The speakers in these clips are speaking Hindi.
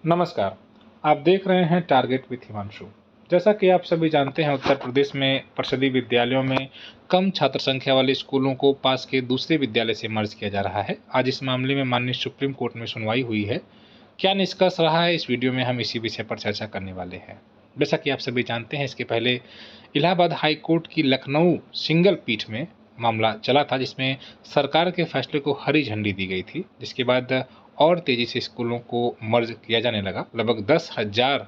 नमस्कार। आप देख रहे हैं टारगेट विथ हिमांशु। जैसा कि आप सभी जानते हैं, उत्तर प्रदेश में परिषदीय विद्यालयों में कम छात्र संख्या वाले स्कूलों को पास के दूसरे विद्यालय से मर्ज किया जा रहा है। आज इस मामले में माननीय सुप्रीम कोर्ट में सुनवाई हुई है। क्या निष्कर्ष रहा है, इस वीडियो में हम इसी विषय पर चर्चा करने वाले हैं। जैसा कि आप सभी जानते हैं, इसके पहले इलाहाबाद हाई कोर्ट की लखनऊ सिंगल पीठ में मामला चला था, जिसमें सरकार के फैसले को हरी झंडी दी गई थी, जिसके बाद और तेजी से स्कूलों को मर्ज किया जाने लगा। लगभग 10,000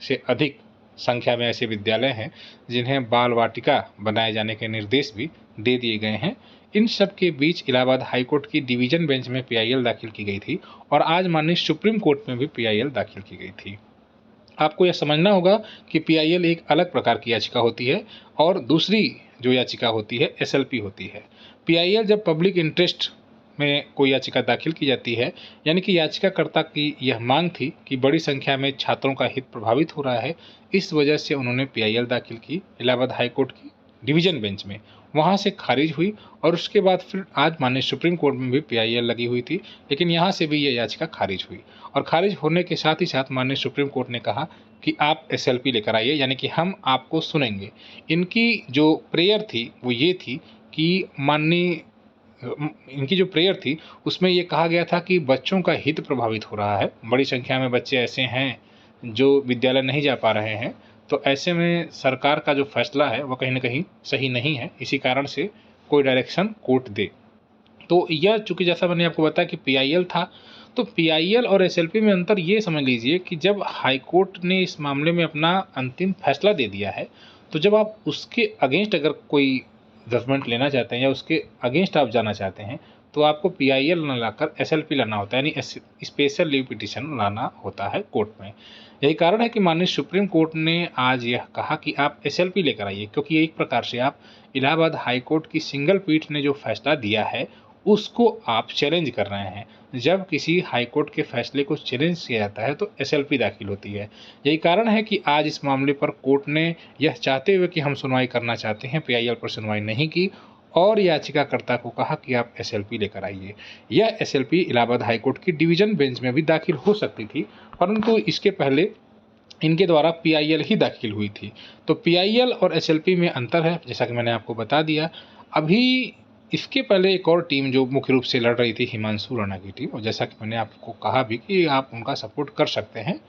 से अधिक संख्या में ऐसे विद्यालय हैं जिन्हें बाल वाटिका बनाए जाने के निर्देश भी दे दिए गए हैं। इन सब के बीच इलाहाबाद हाईकोर्ट की डिवीजन बेंच में पीआईएल दाखिल की गई थी और आज माननीय सुप्रीम कोर्ट में भी पीआईएल दाखिल की गई थी। आपको यह समझना होगा कि पीआईएल एक अलग प्रकार की याचिका होती है और दूसरी जो याचिका होती है एसएलपी होती है। पीआईएल जब पब्लिक इंटरेस्ट में कोई याचिका दाखिल की जाती है, यानी कि याचिकाकर्ता की यह मांग थी कि बड़ी संख्या में छात्रों का हित प्रभावित हो रहा है, इस वजह से उन्होंने पीआईएल दाखिल की इलाहाबाद हाईकोर्ट की डिवीजन बेंच में। वहां से खारिज हुई और उसके बाद फिर आज माननीय सुप्रीम कोर्ट में भी पीआईएल लगी हुई थी, लेकिन यहाँ से भी यह याचिका खारिज हुई और खारिज होने के साथ ही साथ माननीय सुप्रीम कोर्ट ने कहा कि आप एसएलपी लेकर आइए, यानी कि हम आपको सुनेंगे। इनकी जो प्रेयर थी वो ये थी कि इनकी जो प्रेयर थी उसमें ये कहा गया था कि बच्चों का हित प्रभावित हो रहा है। बड़ी संख्या में बच्चे ऐसे हैं जो विद्यालय नहीं जा पा रहे हैं, तो ऐसे में सरकार का जो फैसला है वो कहीं ना कहीं सही नहीं है। इसी कारण से कोई डायरेक्शन कोर्ट दे। तो यह चूंकि जैसा मैंने आपको बताया कि पीआईएल था, तो पीआईएल और एसएलपी में अंतर ये समझ लीजिए कि जब हाईकोर्ट ने इस मामले में अपना अंतिम फैसला दे दिया है, तो जब आप उसके अगेंस्ट अगर कोई जजमेंट लेना चाहते हैं या उसके अगेंस्ट आप जाना चाहते हैं, तो आपको पीआईएल न लाकर एसएलपी लाना होता है, यानी स्पेशल लीव पिटीशन लाना होता है कोर्ट में। यही कारण है कि माननीय सुप्रीम कोर्ट ने आज यह कहा कि आप एसएलपी लेकर आइए, क्योंकि एक प्रकार से आप इलाहाबाद हाईकोर्ट की सिंगल पीठ ने जो फैसला दिया है उसको आप चैलेंज कर रहे हैं। जब किसी हाईकोर्ट के फैसले को चैलेंज किया जाता है तो एसएलपी दाखिल होती है। यही कारण है कि आज इस मामले पर कोर्ट ने यह चाहते हुए कि हम सुनवाई करना चाहते हैं, पीआईएल पर सुनवाई नहीं की और याचिकाकर्ता को कहा कि आप एसएलपी लेकर आइए। यह एसएलपी इलाहाबाद हाईकोर्ट की डिवीजन बेंच में भी दाखिल हो सकती थी, परंतु इसके पहले इनके द्वारा पीआईएल ही दाखिल हुई थी। तो पीआईएल और एसएलपी में अंतर है, जैसा कि मैंने आपको बता दिया। अभी इसके पहले एक और टीम जो मुख्य रूप से लड़ रही थी, हिमांशु राणा की टीम, और जैसा कि मैंने आपको कहा भी कि आप उनका सपोर्ट कर सकते हैं,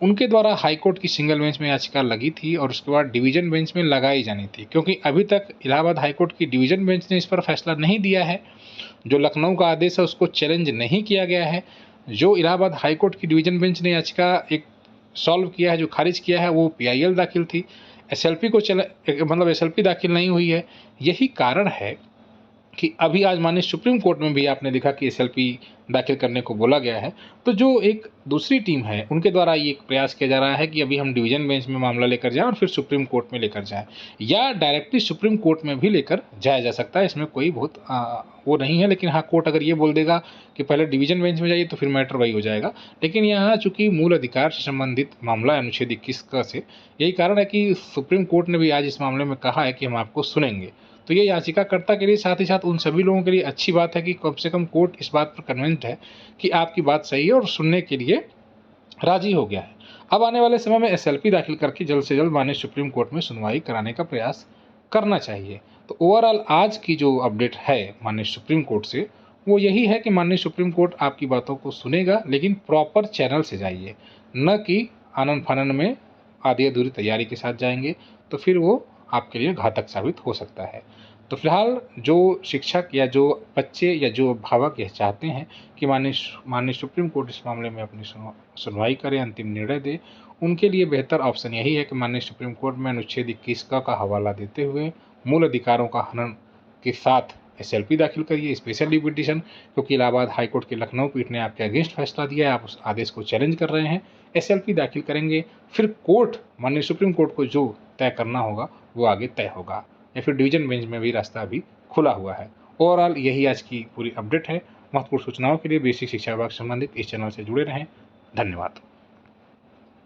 उनके द्वारा हाईकोर्ट की सिंगल बेंच में याचिका लगी थी और उसके बाद डिवीजन बेंच में लगाई जानी थी, क्योंकि अभी तक इलाहाबाद हाईकोर्ट की डिवीजन बेंच ने इस पर फैसला नहीं दिया है। जो लखनऊ का आदेश है उसको चैलेंज नहीं किया गया है। जो इलाहाबाद हाईकोर्ट की डिवीजन बेंच ने याचिका एक सॉल्व किया है, जो खारिज किया है, वो पीआईएल दाखिल थी। एसएलपी को एसएलपी दाखिल नहीं हुई है। यही कारण है कि अभी आज माननीय सुप्रीम कोर्ट में भी आपने देखा कि एसएलपी दाखिल करने को बोला गया है। तो जो एक दूसरी टीम है उनके द्वारा ये एक प्रयास किया जा रहा है कि अभी हम डिवीजन बेंच में मामला लेकर जाएं और फिर सुप्रीम कोर्ट में लेकर जाएं, या डायरेक्टली सुप्रीम कोर्ट में भी लेकर जाया जा सकता है। इसमें कोई बहुत वो नहीं है, लेकिन हाँ, कोर्ट अगर ये बोल देगा कि पहले डिवीजन बेंच में जाइए तो फिर मैटर वही हो जाएगा। लेकिन यहाँ चूंकि मूल अधिकार से संबंधित मामला है अनुच्छेद 21 का से, यही कारण है कि सुप्रीम कोर्ट ने भी आज इस मामले में कहा है कि हम आपको सुनेंगे। तो ये याचिकाकर्ता के लिए साथ ही साथ उन सभी लोगों के लिए अच्छी बात है कि कम से कम कोर्ट इस बात पर कन्विंस्ड है कि आपकी बात सही है और सुनने के लिए राजी हो गया है। अब आने वाले समय में एसएलपी दाखिल करके जल्द से जल्द माननीय सुप्रीम कोर्ट में सुनवाई कराने का प्रयास करना चाहिए। तो ओवरऑल आज की जो अपडेट है माननीय सुप्रीम कोर्ट से, वो यही है कि माननीय सुप्रीम कोर्ट आपकी बातों को सुनेगा, लेकिन प्रॉपर चैनल से जाइए, न कि आनन फानन में आधी अधूरी तैयारी के साथ जाएंगे, तो फिर वो आपके लिए घातक साबित हो सकता है। तो फिलहाल जो शिक्षक या जो बच्चे या जो अभिभावक यह चाहते हैं कि माननीय सुप्रीम कोर्ट इस मामले में अपनी सुनवाई करे, अंतिम निर्णय दे, उनके लिए बेहतर ऑप्शन यही है कि माननीय सुप्रीम कोर्ट में अनुच्छेद 21 का हवाला देते हुए मूल अधिकारों का हनन के साथ एसएलपी दाखिल करिए, स्पेशल लीव पिटीशन, क्योंकि इलाहाबाद हाईकोर्ट की लखनऊ पीठ ने आपके अगेंस्ट फैसला दिया है, आप उस आदेश को चैलेंज कर रहे हैं। एसएलपी दाखिल करेंगे, फिर कोर्ट माननीय सुप्रीम कोर्ट को जो तय करना होगा वो आगे तय होगा, या फिर डिवीजन बेंच में भी रास्ता अभी खुला हुआ है। ओवरऑल यही आज की पूरी अपडेट है। महत्वपूर्ण सूचनाओं के लिए बेसिक शिक्षा विभाग से संबंधित इस चैनल से जुड़े रहें। धन्यवाद।